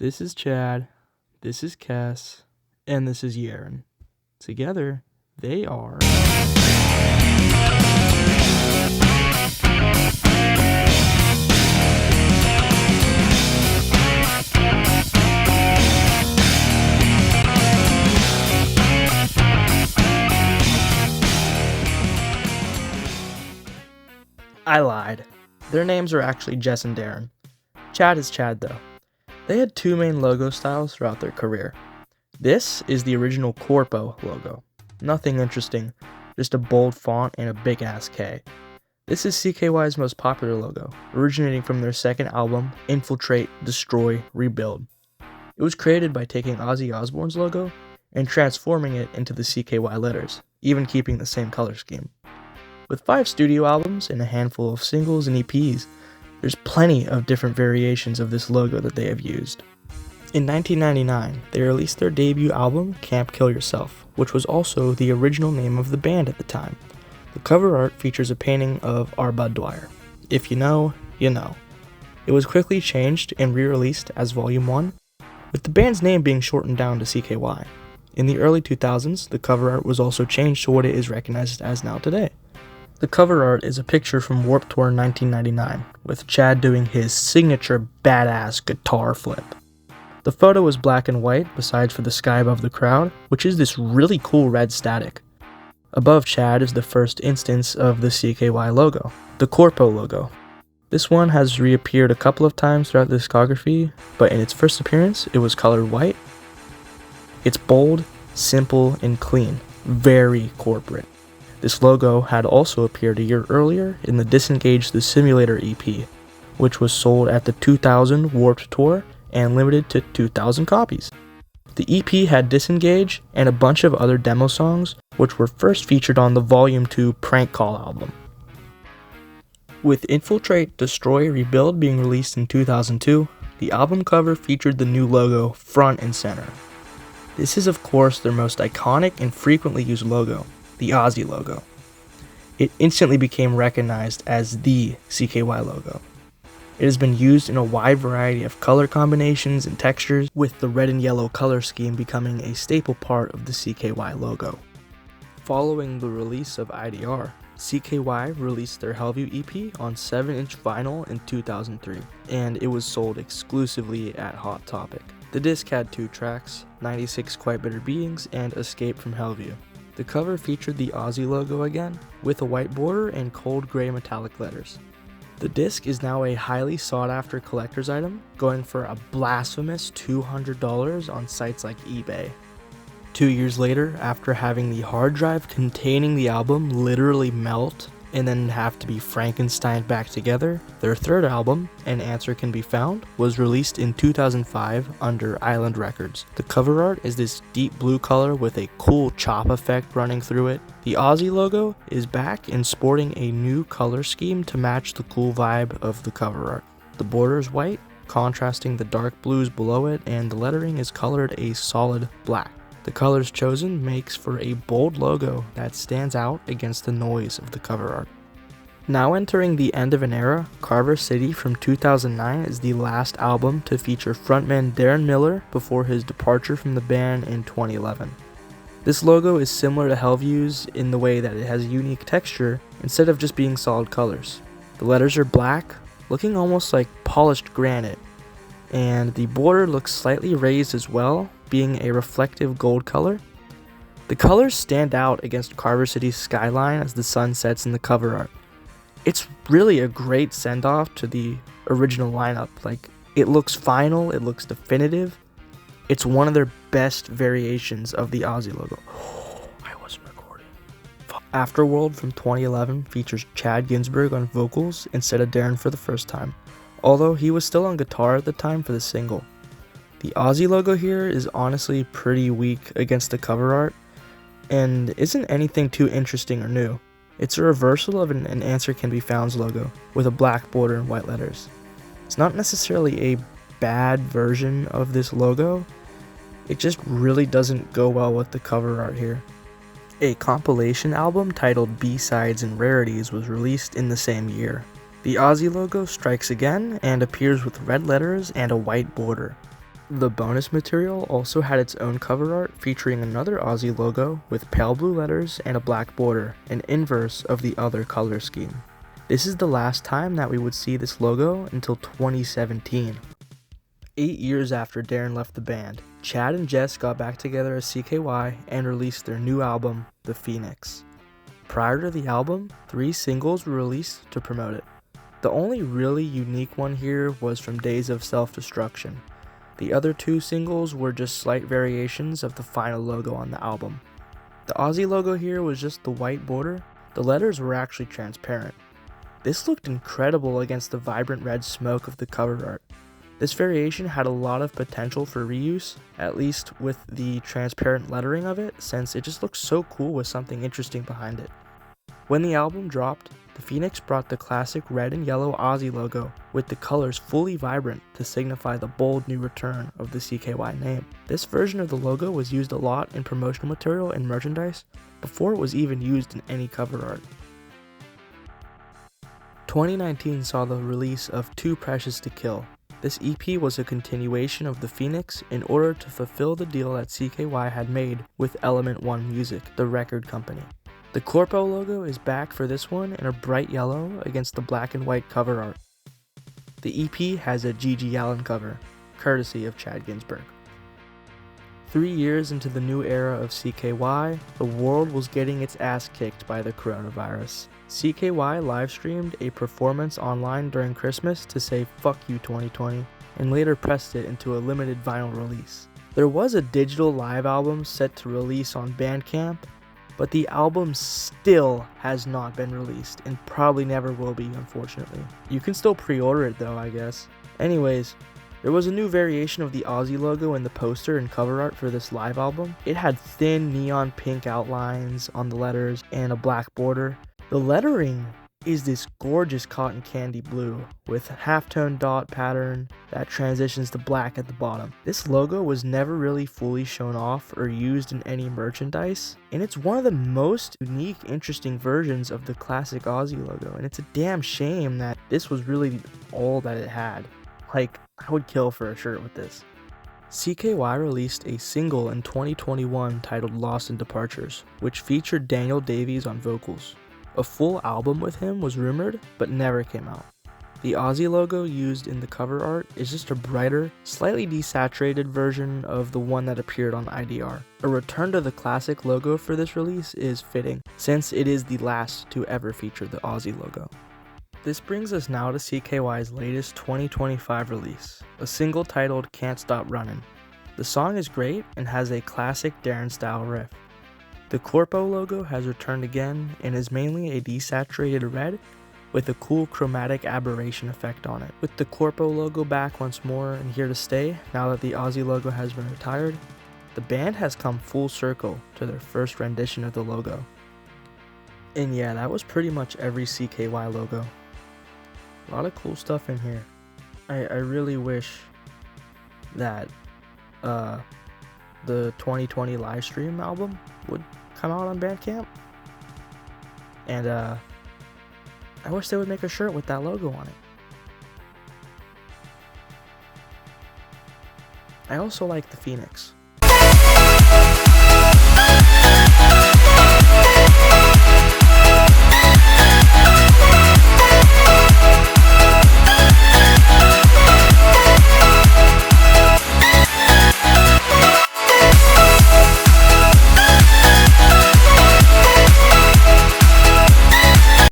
This is Chad, this is Cass, and this is Yaren. Together, they are... I lied. Their names are actually Jess and Darren. Chad is Chad though. They had two main logo styles throughout their career. This is the original Corpo logo. Nothing interesting, just a bold font and a big ass K. This is CKY's most popular logo, originating from their second album, Infiltrate, Destroy, Rebuild. It was created by taking Ozzy Osbourne's logo and transforming it into the CKY letters, even keeping the same color scheme. With 5 studio albums and a handful of singles and EPs, there's plenty of different variations of this logo that they have used. In 1999, they released their debut album, Camp Kill Yourself, which was also the original name of the band at the time. The cover art features a painting of R. Bud Dwyer. If you know, you know. It was quickly changed and re-released as Volume 1, with the band's name being shortened down to CKY. In the early 2000s, the cover art was also changed to what it is recognized as now today. The cover art is a picture from Warped Tour 1999, with Chad doing his signature badass guitar flip. The photo is black and white, besides for the sky above the crowd, which is this really cool red static. Above Chad is the first instance of the CKY logo, the Corpo logo. This one has reappeared a couple of times throughout the discography, but in its first appearance, it was colored white. It's bold, simple, and clean, very corporate. This logo had also appeared a year earlier in the Disengage the Simulator EP, which was sold at the 2000 Warped Tour and limited to 2,000 copies. The EP had Disengage and a bunch of other demo songs, which were first featured on the Volume 2 Prank Call album. With Infiltrate, Destroy, Rebuild being released in 2002, the album cover featured the new logo front and center. This is of course their most iconic and frequently used logo, the Ozzy logo. It instantly became recognized as the CKY logo. It has been used in a wide variety of color combinations and textures, with the red and yellow color scheme becoming a staple part of the CKY logo. Following the release of IDR, CKY released their Hellview EP on 7-inch vinyl in 2003, and it was sold exclusively at Hot Topic. The disc had 2 tracks, 96 Quite Bitter Beings and Escape from Hellview. The cover featured the Ozzy logo again, with a white border and cold gray metallic letters. The disc is now a highly sought after collector's item, going for a blasphemous $200 on sites like eBay. 2 years later, after having the hard drive containing the album literally melt and then have to be Frankensteined back together, their third album, An Answer Can Be Found, was released in 2005 under Island Records. The cover art is this deep blue color with a cool chop effect running through it. The Ozzy logo is back and sporting a new color scheme to match the cool vibe of the cover art. The border is white, contrasting the dark blues below it, and the lettering is colored a solid black. The colors chosen makes for a bold logo that stands out against the noise of the cover art. Now entering the end of an era, Carver City from 2009 is the last album to feature frontman Darren Miller before his departure from the band in 2011. This logo is similar to Hellview's in the way that it has a unique texture instead of just being solid colors. The letters are black, looking almost like polished granite, and the border looks slightly raised as well, being a reflective gold color. The colors stand out against Carver City's skyline as the sun sets in the cover art. It's really a great send-off to the original lineup. It looks final, it looks definitive. It's one of their best variations of the Ozzy logo. I wasn't recording. Afterworld from 2011 features Chad Ginsburg on vocals instead of Darren for the first time, although he was still on guitar at the time for the single. The Ozzy logo here is honestly pretty weak against the cover art, and isn't anything too interesting or new. It's a reversal of an Answer Can Be Found's logo, with a black border and white letters. It's not necessarily a bad version of this logo, it just really doesn't go well with the cover art here. A compilation album titled B-Sides and Rarities was released in the same year. The Ozzy logo strikes again and appears with red letters and a white border. The bonus material also had its own cover art featuring another Aussie logo with pale blue letters and a black border, an inverse of the other color scheme. This is the last time that we would see this logo until 2017. 8 years after Darren left the band, Chad and Jess got back together as CKY and released their new album, The Phoenix. Prior to the album, 3 singles were released to promote it. The only really unique one here was from Days of Self-Destruction. The other 2 singles were just slight variations of the final logo on the album. The Aussie logo here was just the white border. The letters were actually transparent. This looked incredible against the vibrant red smoke of the cover art. This variation had a lot of potential for reuse, at least with the transparent lettering of it, since it just looks so cool with something interesting behind it. When the album dropped, the Phoenix brought the classic red and yellow Aussie logo with the colors fully vibrant to signify the bold new return of the CKY name. This version of the logo was used a lot in promotional material and merchandise before it was even used in any cover art. 2019 saw the release of Too Precious to Kill. This EP was a continuation of the Phoenix in order to fulfill the deal that CKY had made with Element One Music, the record company. The Corpo logo is back for this one in a bright yellow against the black and white cover art. The EP has a G.G. Allen cover, courtesy of Chad Ginsburg. 3 years into the new era of CKY, the world was getting its ass kicked by the coronavirus. CKY live-streamed a performance online during Christmas to say "fuck you 2020" and later pressed it into a limited vinyl release. There was a digital live album set to release on Bandcamp, but the album still has not been released and probably never will be, unfortunately. You can still pre-order it though, I guess. Anyways, there was a new variation of the Aussie logo in the poster and cover art for this live album. It had thin neon pink outlines on the letters and a black border. The lettering is this gorgeous cotton candy blue with halftone dot pattern that transitions to black at the bottom. This logo was never really fully shown off or used in any merchandise, and it's one of the most unique, interesting versions of the classic Aussie logo, and it's a damn shame that this was really all that it had. Like, I would kill for a shirt with this. CKY released a single in 2021 titled Lost in Departures, which featured Daniel Davies on vocals. A full album with him was rumored, but never came out. The Aussie logo used in the cover art is just a brighter, slightly desaturated version of the one that appeared on IDR. A return to the classic logo for this release is fitting, since it is the last to ever feature the Aussie logo. This brings us now to CKY's latest 2025 release, a single titled Can't Stop Runnin'. The song is great and has a classic Darren-style riff. The Corpo logo has returned again and is mainly a desaturated red with a cool chromatic aberration effect on it. With the Corpo logo back once more and here to stay now that the Aussie logo has been retired, the band has come full circle to their first rendition of the logo. And yeah, that was pretty much every CKY logo. A lot of cool stuff in here. I really wish that the 2020 live stream album would come out on Bandcamp. And I wish they would make a shirt with that logo on it. I also like the Phoenix.